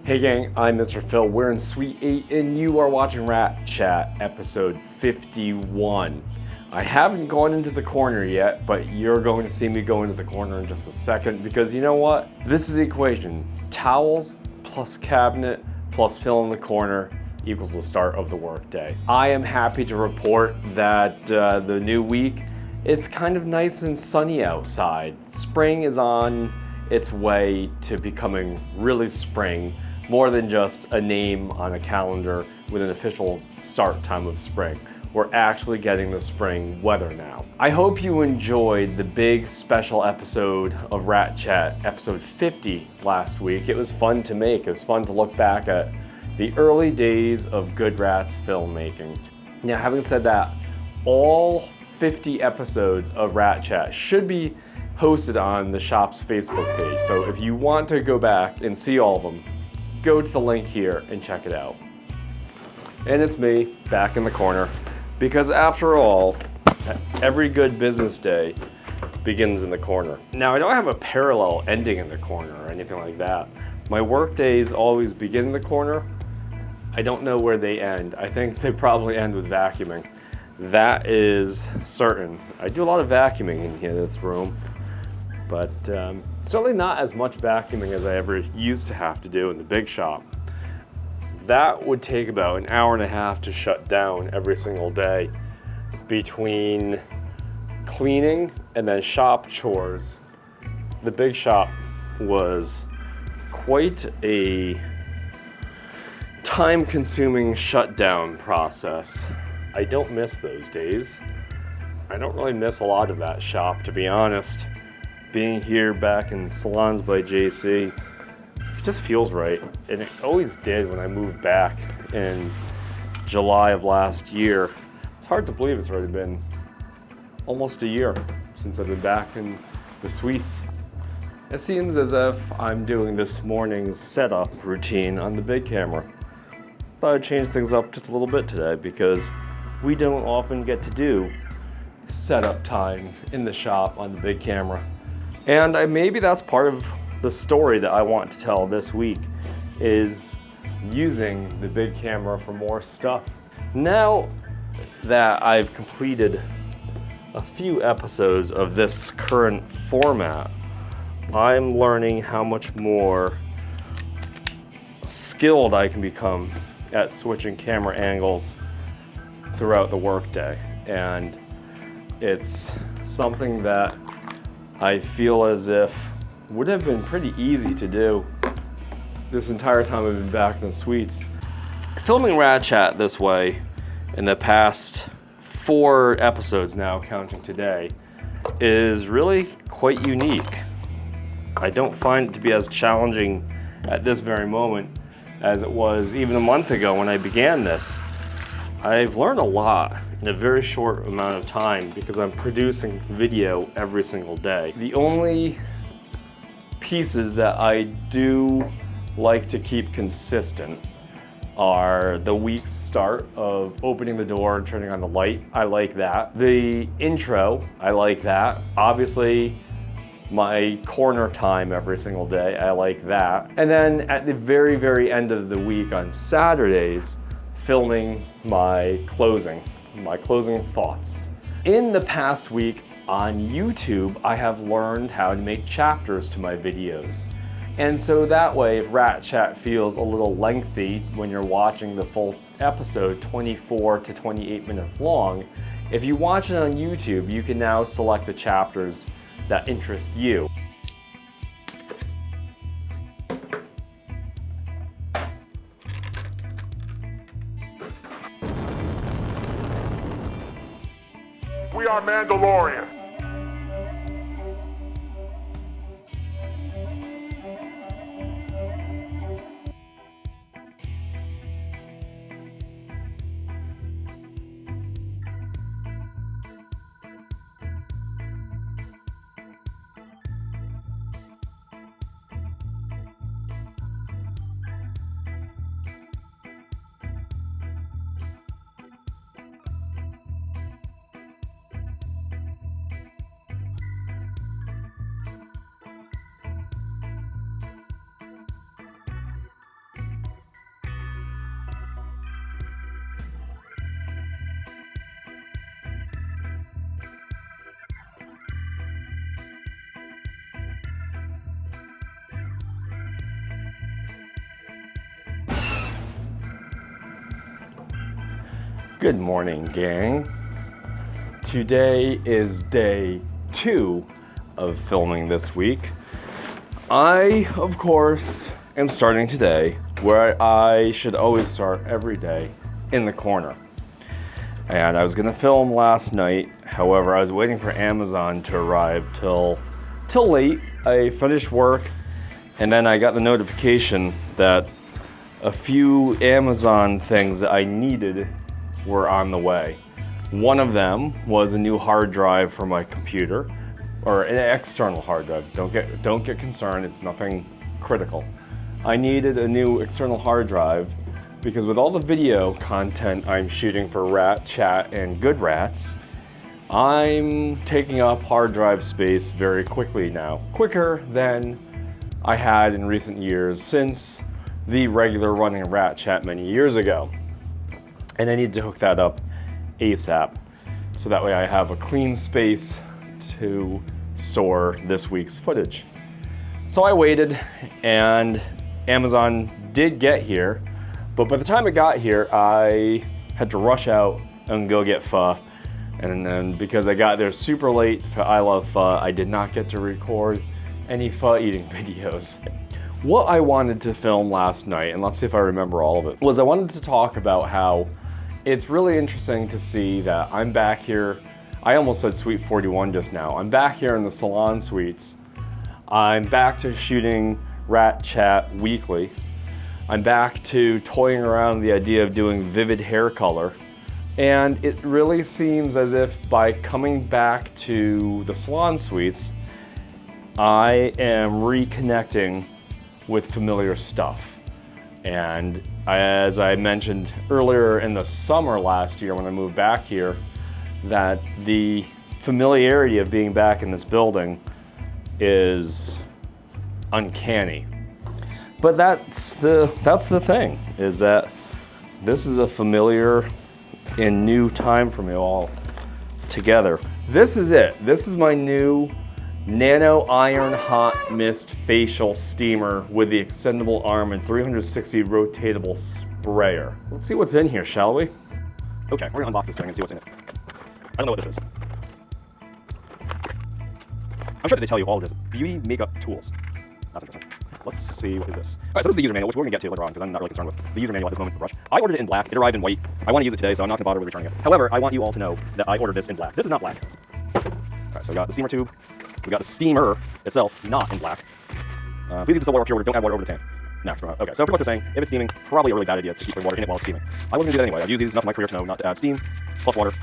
Hey gang, I'm Mr. Phil. We're in Suite 8 and you are watching Rat Chat episode 51. I haven't gone into the corner yet, but you're going to see me go into the corner in just a second because you know what? This is the equation. Towels plus cabinet plus fill in the corner equals the start of the workday. I am happy to report that the new week, it's kind of nice and sunny outside. Spring is on its way to becoming really spring, more than just a name on a calendar with an official start time of spring. We're actually getting the spring weather now. I hope you enjoyed the big special episode of Rat Chat, episode 50 last week. It was fun to make. It was fun to look back at the early days of Good Rats filmmaking. Now, having said that, all 50 episodes of Rat Chat should be hosted on the shop's Facebook page. So if you want to go back and see all of them, go to the link here and check it out. And it's me back in the corner because after all, every good business day begins in the corner. Now, I don't have a parallel ending in the corner or anything like that. My work days always begin in the corner. I don't know where they end. I think they probably end with vacuuming. That is certain. I do a lot of vacuuming in here, this room, but certainly not as much vacuuming as I ever used to have to do in the big shop. That would take about an hour and a half to shut down every single day between cleaning and then shop chores. The big shop was quite a time-consuming shutdown process. I don't miss those days. I don't really miss a lot of that shop, to be honest. Being here back in Salons by JC, it just feels right. And it always did when I moved back in July of last year. It's hard to believe it's already been almost a year since I've been back in the suites. It seems as if I'm doing this morning's setup routine on the big camera. Thought I'd change things up just a little bit today because we don't often get to do setup time in the shop on the big camera. And maybe that's part of the story that I want to tell this week, is using the big camera for more stuff. Now that I've completed a few episodes of this current format, I'm learning how much more skilled I can become at switching camera angles throughout the workday. And it's something that I feel as if would have been pretty easy to do this entire time I've been back in the suites. Filming Rat Chat this way in the past 4 episodes now, counting today, is really quite unique. I don't find it to be as challenging at this very moment as it was even a month ago when I began this. I've learned a lot in a very short amount of time because I'm producing video every single day. The only pieces that I do like to keep consistent are the week's start of opening the door and turning on the light. I like that. The intro, I like that. Obviously, my corner time every single day, I like that. And then at the very, very end of the week on Saturdays, filming my closing thoughts. In the past week on YouTube, I have learned how to make chapters to my videos. And so that way, if Rat Chat feels a little lengthy when you're watching the full episode, 24 to 28 minutes long, if you watch it on YouTube, you can now select the chapters that interest you. We are Mandalorian. Good morning, gang. Today is day 2 of filming this week. I, of course, am starting today where I should always start every day, in the corner. And I was gonna film last night, however, I was waiting for Amazon to arrive till late. I finished work, and then I got the notification that a few Amazon things that I needed were on the way. One of them was a new hard drive for my computer, or an external hard drive. Don't get concerned, it's nothing critical. I needed a new external hard drive because with all the video content I'm shooting for Rat Chat and Good Rats, I'm taking up hard drive space very quickly now, quicker than I had in recent years since the regular running Rat Chat many years ago. And I need to hook that up ASAP, so that way I have a clean space to store this week's footage. So I waited, and Amazon did get here, but by the time it got here, I had to rush out and go get pho. And then because I got there super late for I Love Pho, I did not get to record any pho eating videos. What I wanted to film last night, and let's see if I remember all of it, was I wanted to talk about how it's really interesting to see that I'm back here. I almost said Suite 41 just now. I'm back here in the salon suites. I'm back to shooting Rat Chat weekly. I'm back to toying around the idea of doing vivid hair color. And it really seems as if by coming back to the salon suites, I am reconnecting with familiar stuff. And as I mentioned earlier in the summer last year when I moved back here, that the familiarity of being back in this building is uncanny. But that's the thing, is that this is a familiar and new time for me all together. This is it. This is my new Nano Iron Hot Mist Facial Steamer with the extendable arm and 360 rotatable sprayer. Let's see what's in here, shall we? Okay, we're gonna unbox this thing and see what's in it. I don't know what this is. I'm sure that they tell you all of this. Beauty makeup tools. That's interesting. Let's see, what is this? All right, so this is the user manual, which we're gonna get to later on because I'm not really concerned with the user manual at this moment for Brush. I ordered it in black. It arrived in white. I want to use it today, so I'm not gonna bother with returning it. However, I want you all to know that I ordered this in black. This is not black. All right, so we got the steamer tube. We got the steamer itself, not in black. Please use the water pure water. Don't add water over the tank. Next, okay, so pretty much they're saying if it's steaming, probably a really bad idea to keep the water in it while it's steaming. I wasn't gonna do that anyway. I've used these enough in my career to know not to add steam plus water. So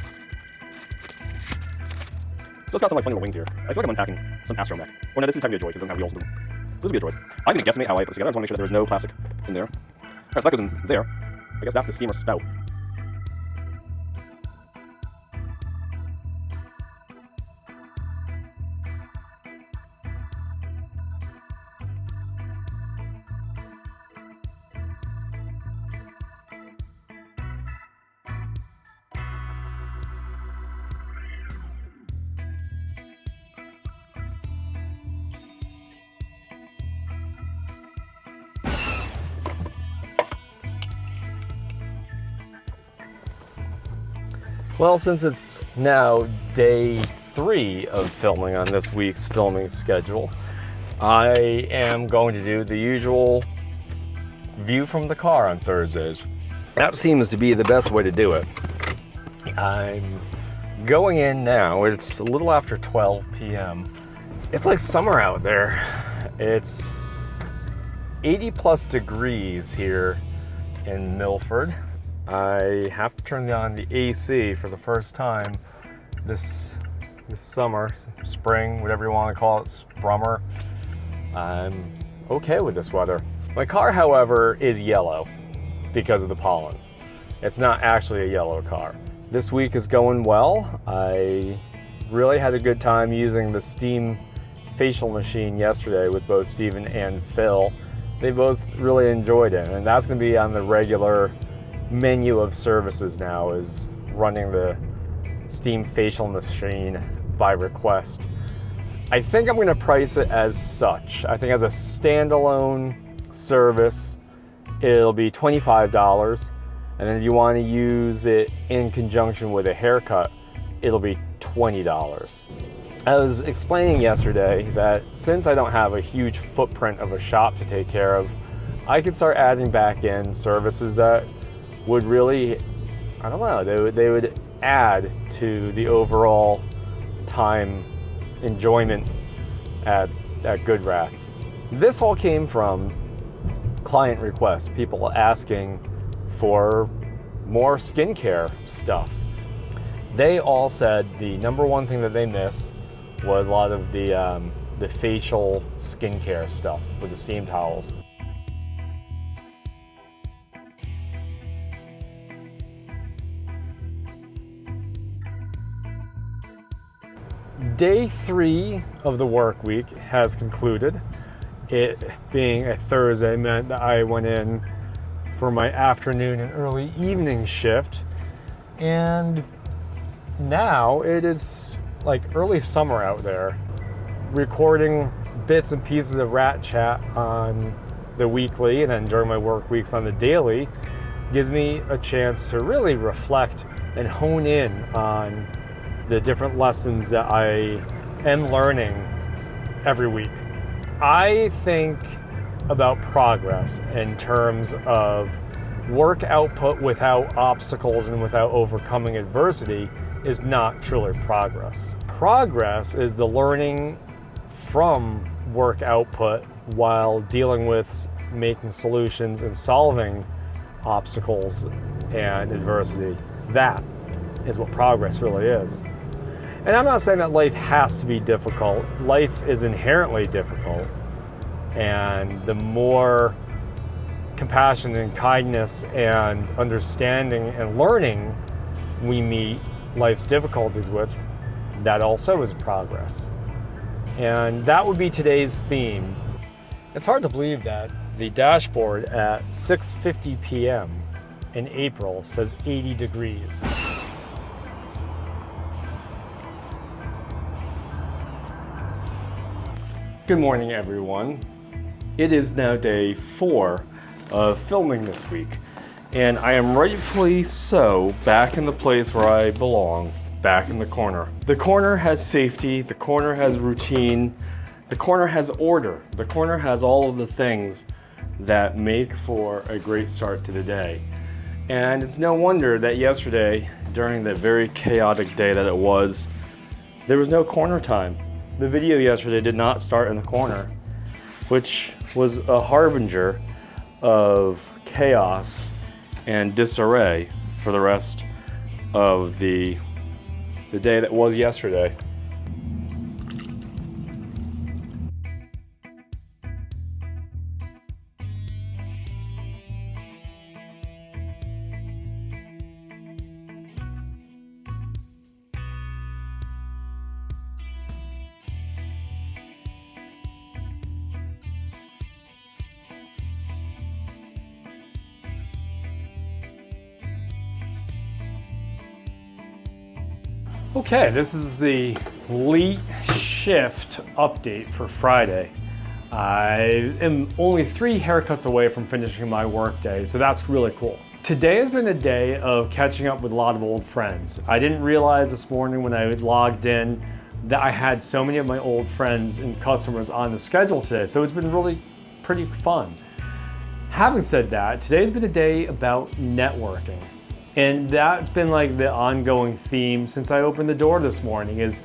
it's got some like funny little wings here. I feel like I'm unpacking some astromech. Oh no, this is technically a droid because it doesn't have wheels. So this would be a droid. I'm gonna guesstimate how I put this together. I just want to make sure that there's no plastic in there. All right, so that goes in there. I guess that's the steamer spout. Well, since it's now day 3 of filming on this week's filming schedule, I am going to do the usual view from the car on Thursdays. That seems to be the best way to do it. I'm going in now. It's a little after 12 p.m. It's like summer out there. It's 80 plus degrees here in Milford. I have to turn on the AC for the first time this summer, spring, whatever you want to call it, sprummer. I'm okay with this weather. My car, however, is yellow because of the pollen. It's not actually a yellow car. This week is going well. I really had a good time using the steam facial machine yesterday with both Steven and Phil. They both really enjoyed it, and that's going to be on the regular menu of services now, is running the steam facial machine by request. I think I'm going to price it as such. I think as a standalone service, it'll be $25. And then if you want to use it in conjunction with a haircut, it'll be $20. I was explaining yesterday that since I don't have a huge footprint of a shop to take care of, I could start adding back in services that would really, I don't know, they would add to the overall time enjoyment at Good Rats. This all came from client requests, people asking for more skincare stuff. They all said the number one thing that they miss was a lot of the facial skincare stuff with the steam towels. Day 3 of the work week has concluded. It being a Thursday meant that I went in for my afternoon and early evening shift, and now it is like early summer out there. Recording bits and pieces of Rat Chat on the weekly and then during my work weeks on the daily gives me a chance to really reflect and hone in on the different lessons that I am learning every week. I think about progress in terms of work output without obstacles and without overcoming adversity is not truly progress. Progress is the learning from work output while dealing with making solutions and solving obstacles and adversity. That is what progress really is. And I'm not saying that life has to be difficult. Life is inherently difficult. And the more compassion and kindness and understanding and learning we meet life's difficulties with, that also is progress. And that would be today's theme. It's hard to believe that the dashboard at 6:50 p.m. in April says 80 degrees. Good morning, everyone. It is now day 4 of filming this week, and I am rightfully so back in the place where I belong, back in the corner. The corner has safety, the corner has routine, the corner has order, the corner has all of the things that make for a great start to the day. And it's no wonder that yesterday, during the very chaotic day that it was, there was no corner time. The video yesterday did not start in the corner, which was a harbinger of chaos and disarray for the rest of the day that was yesterday. Okay, this is the late shift update for Friday. I am only 3 haircuts away from finishing my work day, so that's really cool. Today has been a day of catching up with a lot of old friends. I didn't realize this morning when I logged in that I had so many of my old friends and customers on the schedule today, so it's been really pretty fun. Having said that, today's been a day about networking. And that's been like the ongoing theme since I opened the door this morning, is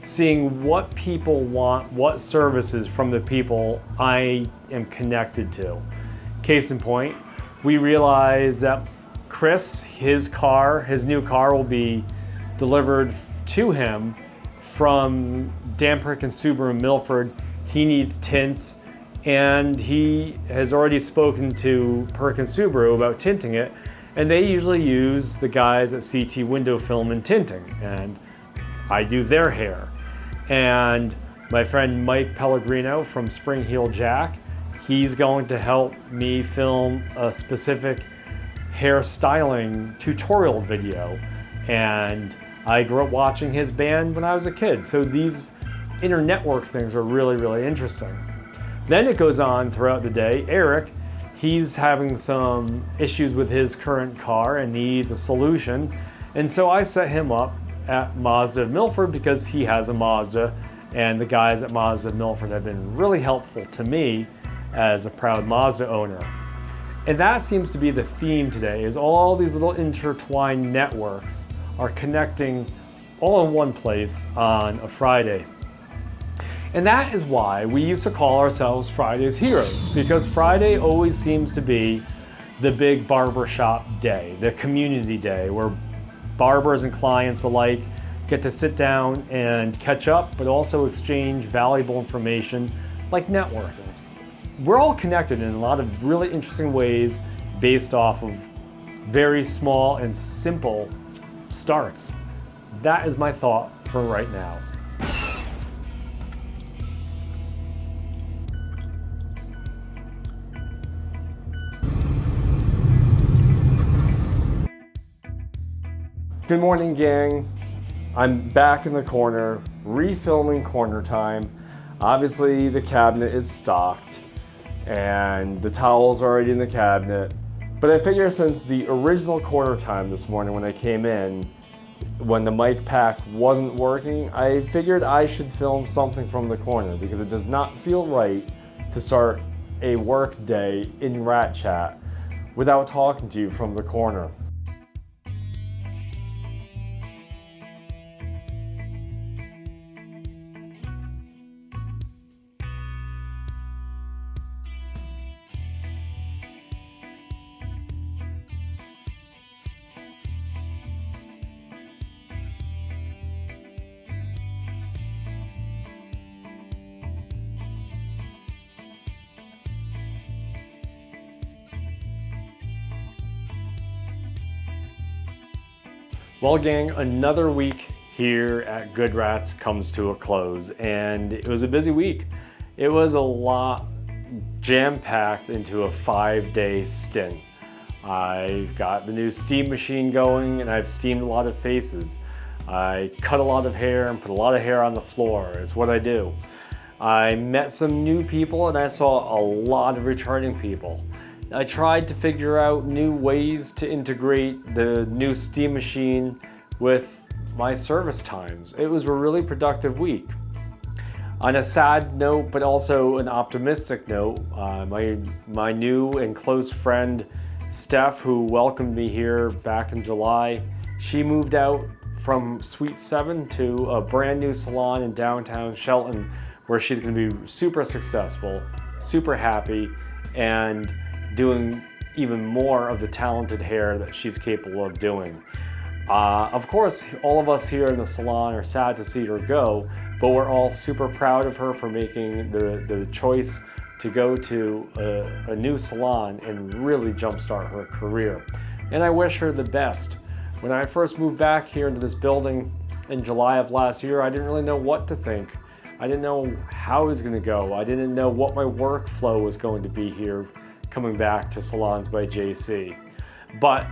seeing what people want, what services from the people I am connected to. Case in point, we realized that Chris, his new car will be delivered to him from Dan Perkins Subaru in Milford. He needs tints, and he has already spoken to Perkins Subaru about tinting it. And they usually use the guys at CT Window Film and Tinting, and I do their hair. And my friend Mike Pellegrino from Spring Heel Jack, he's going to help me film a specific hairstyling tutorial video. And I grew up watching his band when I was a kid, so these inter-network things are really, really interesting. Then it goes on throughout the day. Eric, he's having some issues with his current car and needs a solution. And so I set him up at Mazda of Milford because he has a Mazda, and the guys at Mazda of Milford have been really helpful to me as a proud Mazda owner. And that seems to be the theme today, is all these little intertwined networks are connecting all in one place on a Friday. And that is why we used to call ourselves Friday's Heroes, because Friday always seems to be the big barbershop day, the community day, where barbers and clients alike get to sit down and catch up, but also exchange valuable information like networking. We're all connected in a lot of really interesting ways based off of very small and simple starts. That is my thought for right now. Good morning, gang. I'm back in the corner, refilming corner time. Obviously, the cabinet is stocked and the towels are already in the cabinet. But I figure since the original corner time this morning when I came in, when the mic pack wasn't working, I figured I should film something from the corner because it does not feel right to start a work day in Rat Chat without talking to you from the corner. Well, gang, another week here at Good Rats comes to a close, and it was a busy week. It was a lot jam-packed into a 5-day stint. I've got the new steam machine going, and I've steamed a lot of faces. I cut a lot of hair and put a lot of hair on the floor. It's what I do. I met some new people, and I saw a lot of returning people. I tried to figure out new ways to integrate the new steam machine with my service times. It was a really productive week. On a sad note, but also an optimistic note, my new and close friend, Steph, who welcomed me here back in July, she moved out from Suite 7 to a brand new salon in downtown Shelton, where she's gonna be super successful, super happy, and doing even more of the talented hair that she's capable of doing. Of course, all of us here in the salon are sad to see her go, but we're all super proud of her for making the choice to go to a new salon and really jumpstart her career. And I wish her the best. When I first moved back here into this building in July of last year, I didn't really know what to think. I didn't know how it was gonna go. I didn't know what my workflow was going to be here coming back to Salons by JC. But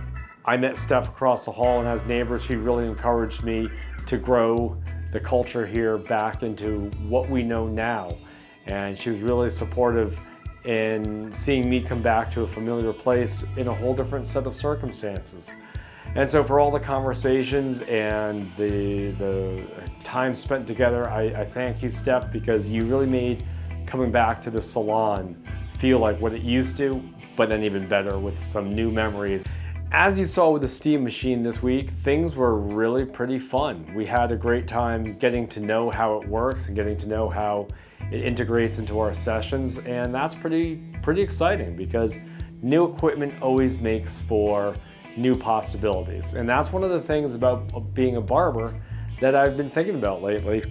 I met Steph across the hall, and as neighbors, she really encouraged me to grow the culture here back into what we know now. And she was really supportive in seeing me come back to a familiar place in a whole different set of circumstances. And so for all the conversations and the time spent together, I thank you, Steph, because you really made coming back to the salon feel like what it used to, but then even better with some new memories. As you saw with the steam machine this week, things were really pretty fun. We had a great time getting to know how it works and getting to know how it integrates into our sessions, and that's pretty exciting because new equipment always makes for new possibilities. And that's one of the things about being a barber that I've been thinking about lately,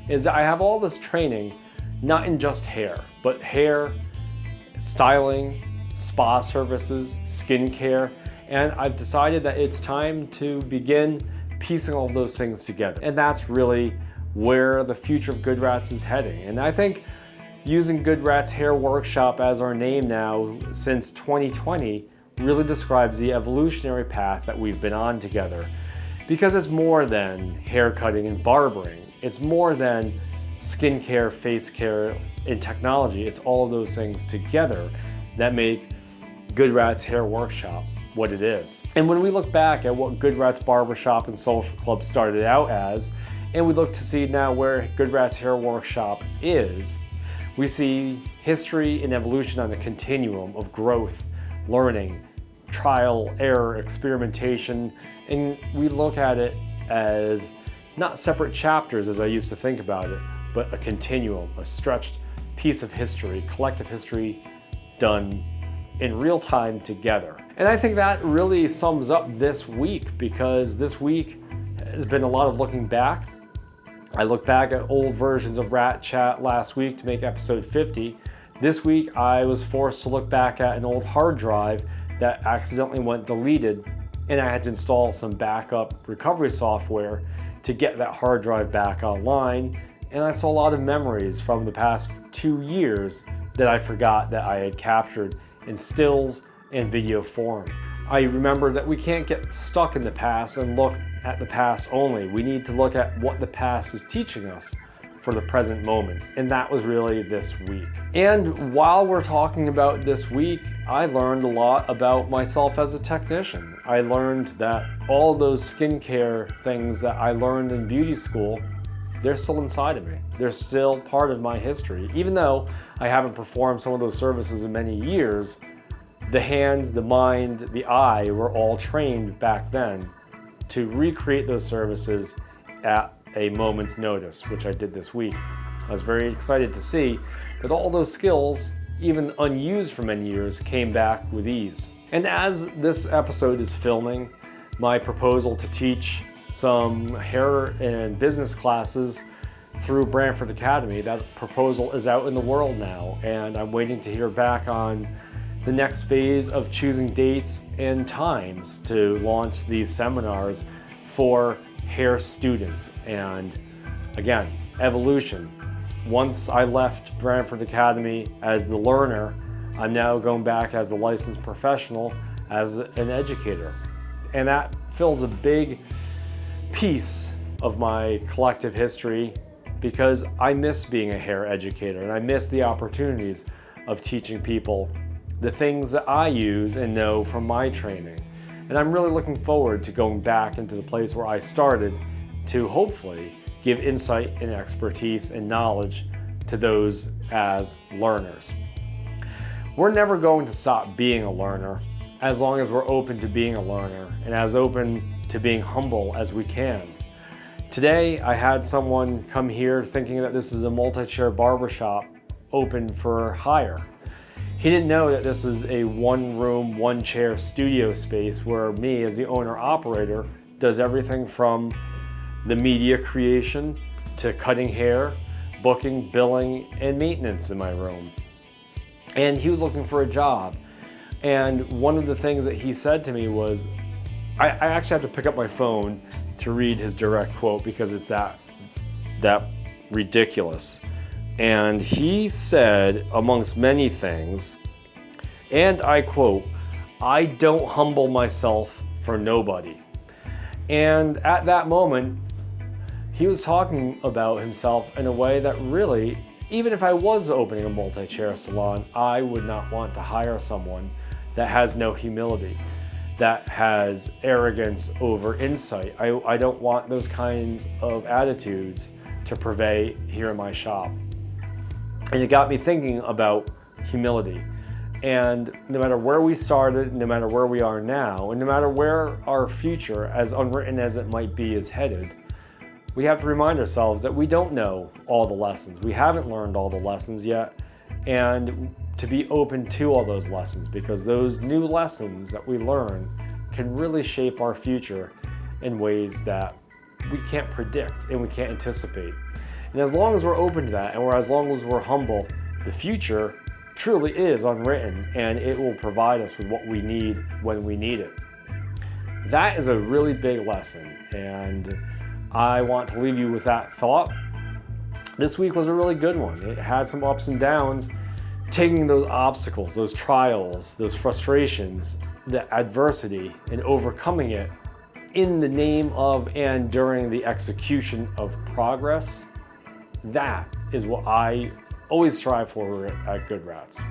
is I have all this training, not in just hair, but hair, styling, spa services, skincare, and I've decided that it's time to begin piecing all those things together. And that's really where the future of Good Rats is heading. And I think using Good Rats Hair Workshop as our name now since 2020 really describes the evolutionary path that we've been on together. Because it's more than hair cutting and barbering. It's more than skincare, face care, and technology. It's all of those things together that make Good Rats Hair Workshop what it is. And when we look back at what Good Rats Barbershop and Social Club started out as, and we look to see now where Good Rats Hair Workshop is, we see history and evolution on a continuum of growth, learning, trial, error, experimentation, and we look at it as not separate chapters as I used to think about it, but a continuum, a stretched piece of history, collective history done in real time together. And I think that really sums up this week, because this week has been a lot of looking back. I looked back at old versions of Rat Chat last week to make episode 50. This week I was forced to look back at an old hard drive that accidentally went deleted, and I had to install some backup recovery software to get that hard drive back online. And I saw a lot of memories from the past 2 years that I forgot that I had captured in stills and video form. I remember that we can't get stuck in the past and look at the past only. We need to look at what the past is teaching us for the present moment. And that was really this week. And while we're talking about this week, I learned a lot about myself as a technician. I learned that all those skincare things that I learned in beauty school, they're still inside of me. They're still part of my history. Even though I haven't performed some of those services in many years, the hands, the mind, the eye were all trained back then to recreate those services at a moment's notice, which I did this week. I was very excited to see that all those skills, even unused for many years, came back with ease. And as this episode is filming, my proposal to teach some hair and business classes through Brantford Academy, that proposal is out in the world now, and I'm waiting to hear back on the next phase of choosing dates and times to launch these seminars for hair students. And again, evolution. Once I left Brantford Academy as the learner, I'm now going back as a licensed professional, as an educator. And that fills a big piece of my collective history, because I miss being a hair educator and I miss the opportunities of teaching people the things that I use and know from my training. And I'm really looking forward to going back into the place where I started to hopefully give insight and expertise and knowledge to those as learners. We're never going to stop being a learner as long as we're open to being a learner and as open to being humble as we can. Today, I had someone come here thinking that this is a multi-chair barbershop open for hire. He didn't know that this was a one-room, one-chair studio space where me, as the owner-operator, does everything from the media creation to cutting hair, booking, billing, and maintenance in my room. And he was looking for a job. And one of the things that he said to me was, I actually have to pick up my phone to read his direct quote because it's that ridiculous. And he said, amongst many things, and I quote, "I don't humble myself for nobody." And at that moment, he was talking about himself in a way that really, even if I was opening a multi-chair salon, I would not want to hire someone that has no humility, that has arrogance over insight. I don't want those kinds of attitudes to pervade here in my shop. And it got me thinking about humility. And no matter where we started, no matter where we are now, and no matter where our future, as unwritten as it might be, is headed, we have to remind ourselves that we don't know all the lessons. We haven't learned all the lessons yet, and to be open to all those lessons, because those new lessons that we learn can really shape our future in ways that we can't predict and we can't anticipate. And as long as we're open to that, and as long as we're humble, the future truly is unwritten, and it will provide us with what we need when we need it. That is a really big lesson, and I want to leave you with that thought. This week was a really good one. It had some ups and downs, taking those obstacles, those trials, those frustrations, the adversity, and overcoming it in the name of and during the execution of progress. That is what I always strive for at Good Rats.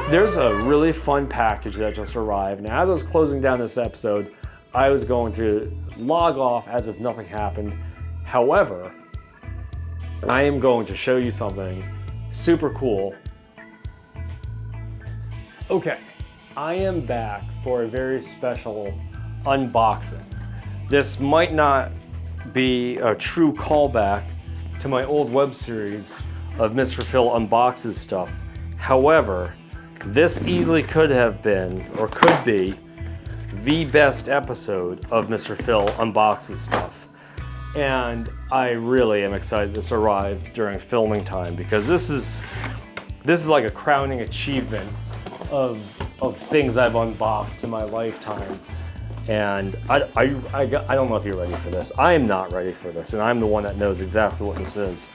There's a really fun package that just arrived, and as I was closing down this episode, I was going to log off as if nothing happened. However, I am going to show you something super cool. Okay, I am back for a very special unboxing. This might not be a true callback to my old web series of Mr. Phil Unboxes stuff. However, this easily could have been, or could be, the best episode of Mr. Phil Unboxes stuff. And I really am excited this arrived during filming time, because this is like a crowning achievement of things I've unboxed in my lifetime. And I don't know if you're ready for this. I am not ready for this, and I'm the one that knows exactly what this is.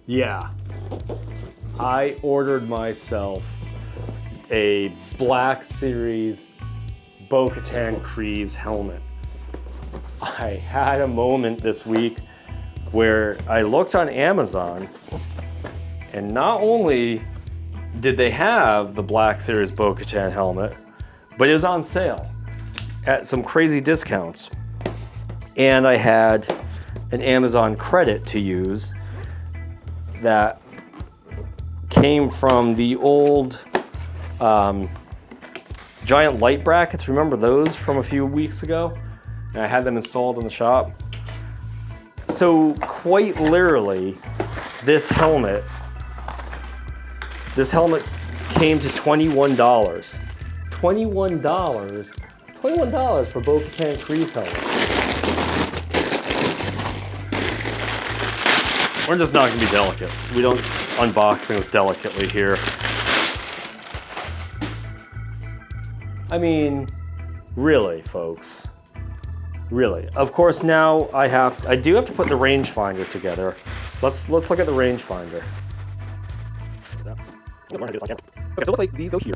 Yeah, I ordered myself a Black Series Bo-Katan Kryze helmet. I had a moment this week where I looked on Amazon, and not only did they have the Black Series Bo-Katan helmet, but it was on sale at some crazy discounts. And I had an Amazon credit to use that came from the old giant light brackets. Remember those from a few weeks ago? And I had them installed in the shop. So quite literally, this helmet came to $21. $21 for Bo-Katan Kryze helmet. We're just not gonna be delicate. We don't unbox things delicately here. I mean, really, folks. Really. Of course, now I do have to put the rangefinder together. Let's look at the rangefinder. Okay, so it looks like these go here.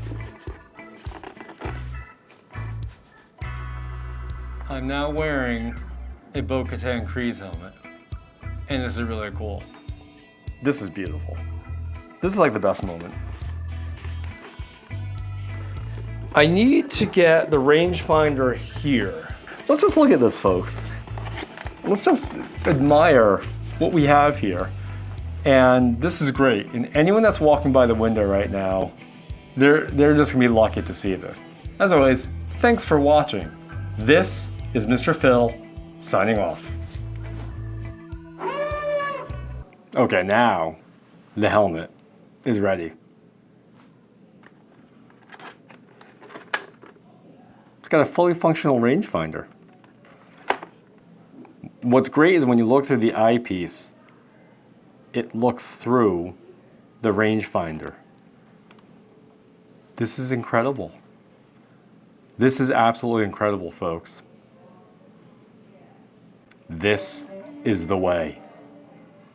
I'm now wearing a Bo-Katan Kryze helmet, and this is really cool. This is beautiful. This is like the best moment. I need to get the rangefinder here. Let's just look at this, folks. Let's just admire what we have here. And this is great. And anyone that's walking by the window right now, they're just gonna be lucky to see this. As always, thanks for watching. This is Mr. Phil signing off. Okay, now the helmet is ready. It's got a fully functional rangefinder. What's great is when you look through the eyepiece, it looks through the rangefinder. This is incredible. This is absolutely incredible, folks. This is the way.